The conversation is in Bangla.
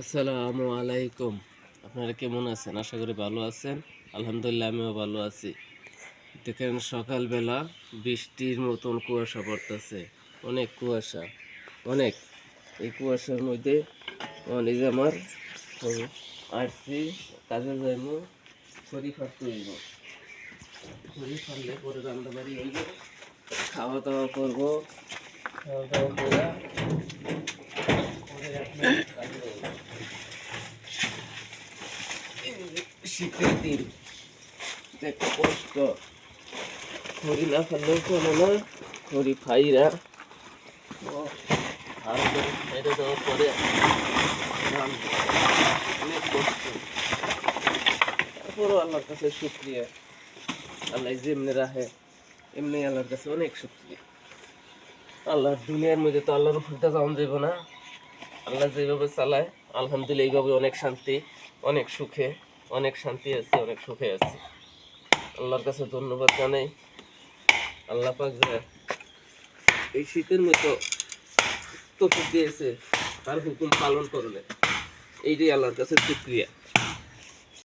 আসসালামু আলাইকুম। আপনারা কেমন আছেন? আশা করি ভালো আছেন। আলহামদুলিল্লাহ আমিও ভালো আছি। দেখেন সকালবেলা বৃষ্টির মতন কুয়াশা পড়তেছে, অনেক কুয়াশা, অনেক। এই কুয়াশার মধ্যে এই যে আমার আসছি, কাজে যাইব, খড়ি ফাটতে হইব। খড়ি ফাটলে পরে রান্না বাড়ি হইব, খাওয়া দাওয়া করবো। খাওয়া দাওয়া করে পরে আপনার কাজে যাইব। শীতের দিন একটা কষ্ট, খড়ি না ফেললেও চলে না। খড়ি ফাইরা ভালো করে ফেলে দেওয়ার পরে রাঁধবো। অনেক কষ্ট, তারপরও আল্লাহর কাছে শুক্রিয়া। আল্লাহ যেমনি রাখে এমনি আল্লাহর কাছে অনেক শুক্রিয়া। আল্লাহর দুনিয়ার মধ্যে তো আল্লাহর উপরটা যাওয়া যাইব না। আল্লাহ যেভাবে চালায় আলহামদুলিল্লাহ এইভাবে অনেক শান্তি, অনেক সুখে, অনেক শান্তি আছে, অনেক সুখে আছে। আল্লাহর কাছে ধন্যবাদ জানাই। আল্লাহ পাক যে এই শীতের মতো তৌফিক দিয়েছে, তার হুকুম পালন করলে এইটাই আল্লাহর কাছে শুকরিয়া।